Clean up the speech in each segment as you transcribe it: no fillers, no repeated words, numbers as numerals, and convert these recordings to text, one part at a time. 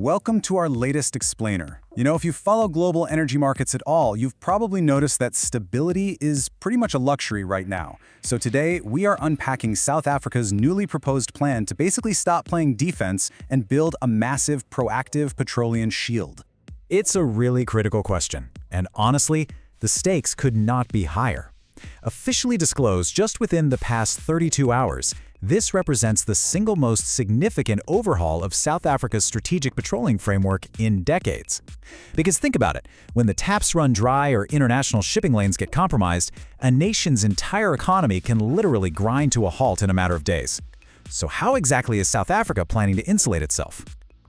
Welcome to our latest explainer. If you follow global energy markets at all, you've probably noticed that stability is pretty much a luxury right now. So today, we are unpacking South Africa's newly proposed plan to basically stop playing defense and build a massive, proactive petroleum shield. It's a really critical question, and honestly, the stakes could not be higher. Officially disclosed just within the past 32 hours, this represents the single most significant overhaul of South Africa's strategic petroleum framework in decades. Because think about it, when the taps run dry or international shipping lanes get compromised, a nation's entire economy can literally grind to a halt in a matter of days. So how exactly is South Africa planning to insulate itself?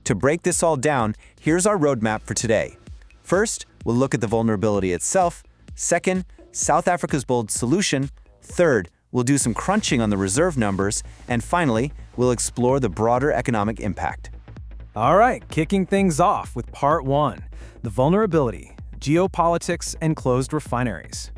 To break this all down, here's our roadmap for today. First, we'll look at the vulnerability itself. Second, South Africa's bold solution. Third, we'll do some crunching on the reserve numbers. And finally, we'll explore the broader economic impact. All right, kicking things off with part one, the vulnerability, geopolitics, and closed refineries.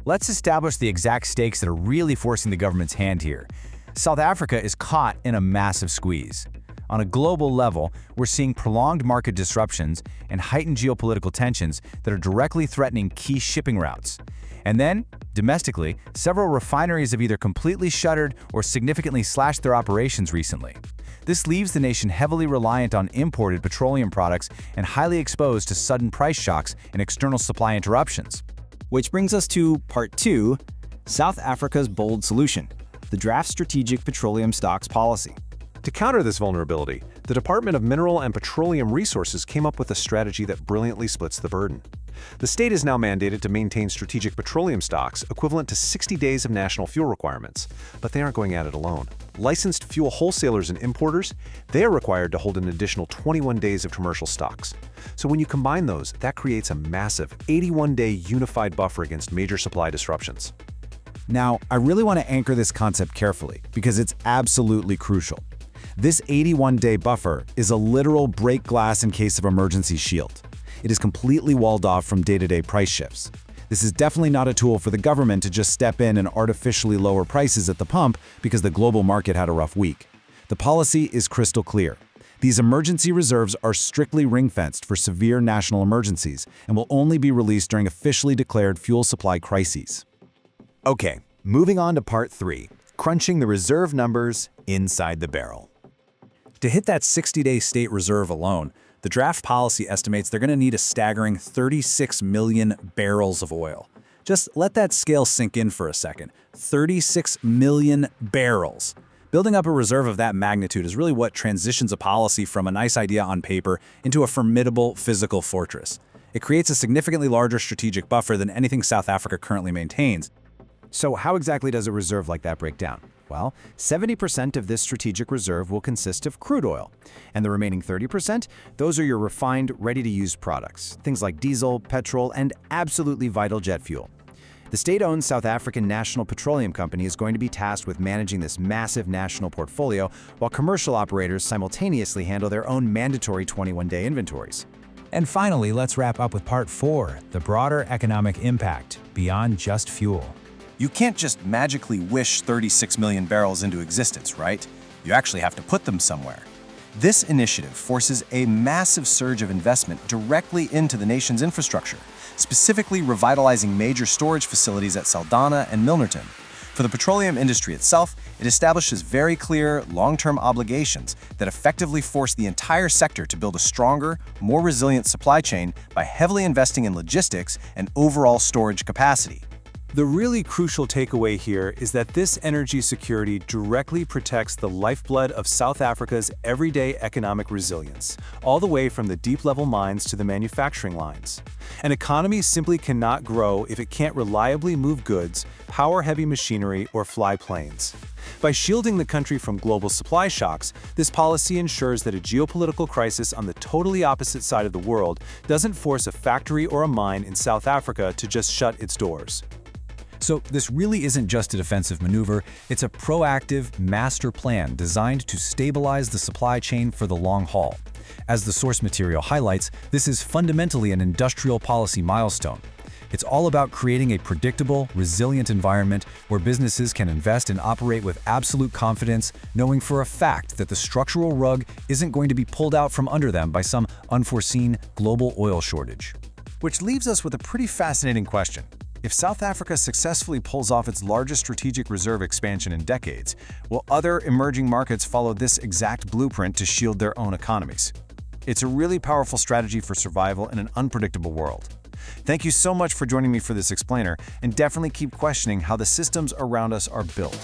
Let's establish the exact stakes that are really forcing the government's hand here. South Africa is caught in a massive squeeze. On a global level, we're seeing prolonged market disruptions and heightened geopolitical tensions that are directly threatening key shipping routes. And then, domestically, several refineries have either completely shuttered or significantly slashed their operations recently. This leaves the nation heavily reliant on imported petroleum products and highly exposed to sudden price shocks and external supply interruptions. Which brings us to part two, South Africa's bold solution, the draft Strategic Petroleum Stocks Policy. To counter this vulnerability, the Department of Mineral and Petroleum Resources came up with a strategy that brilliantly splits the burden. The state is now mandated to maintain strategic petroleum stocks equivalent to 60 days of national fuel requirements, but they aren't going at it alone. Licensed fuel wholesalers and importers, they are required to hold an additional 21 days of commercial stocks. So when you combine those, that creates a massive 81-day unified buffer against major supply disruptions. Now, I really want to anchor this concept carefully because it's absolutely crucial. This 81-day buffer is a literal break glass in case of emergency shield. It is completely walled off from day-to-day price shifts. This is definitely not a tool for the government to just step in and artificially lower prices at the pump because the global market had a rough week. The policy is crystal clear. These emergency reserves are strictly ring-fenced for severe national emergencies and will only be released during officially declared fuel supply crises. Okay, moving on to part three, crunching the reserve numbers inside the barrel. To hit that 60-day state reserve alone, the draft policy estimates they're going to need a staggering 36 million barrels of oil. Just let that scale sink in for a second. 36 million barrels. Building up a reserve of that magnitude is really what transitions a policy from a nice idea on paper into a formidable physical fortress. It creates a significantly larger strategic buffer than anything South Africa currently maintains. So how exactly does a reserve like that break down? Well, 70% of this strategic reserve will consist of crude oil, and the remaining 30%, those are your refined, ready-to-use products, things like diesel, petrol, and absolutely vital jet fuel. The state-owned South African National Petroleum Company is going to be tasked with managing this massive national portfolio, while commercial operators simultaneously handle their own mandatory 21-day inventories. And finally, let's wrap up with part four, the broader economic impact beyond just fuel. You can't just magically wish 36 million barrels into existence, right? You actually have to put them somewhere. This initiative forces a massive surge of investment directly into the nation's infrastructure, specifically revitalizing major storage facilities at Saldanha and Milnerton. For the petroleum industry itself, it establishes very clear, long-term obligations that effectively force the entire sector to build a stronger, more resilient supply chain by heavily investing in logistics and overall storage capacity. The really crucial takeaway here is that this energy security directly protects the lifeblood of South Africa's everyday economic resilience, all the way from the deep-level mines to the manufacturing lines. An economy simply cannot grow if it can't reliably move goods, power heavy machinery, or fly planes. By shielding the country from global supply shocks, this policy ensures that a geopolitical crisis on the totally opposite side of the world doesn't force a factory or a mine in South Africa to just shut its doors. So this really isn't just a defensive maneuver, it's a proactive master plan designed to stabilize the supply chain for the long haul. As the source material highlights, this is fundamentally an industrial policy milestone. It's all about creating a predictable, resilient environment where businesses can invest and operate with absolute confidence, knowing for a fact that the structural rug isn't going to be pulled out from under them by some unforeseen global oil shortage. Which leaves us with a pretty fascinating question. If South Africa successfully pulls off its largest strategic reserve expansion in decades, will other emerging markets follow this exact blueprint to shield their own economies? It's a really powerful strategy for survival in an unpredictable world. Thank you so much for joining me for this explainer, and definitely keep questioning how the systems around us are built.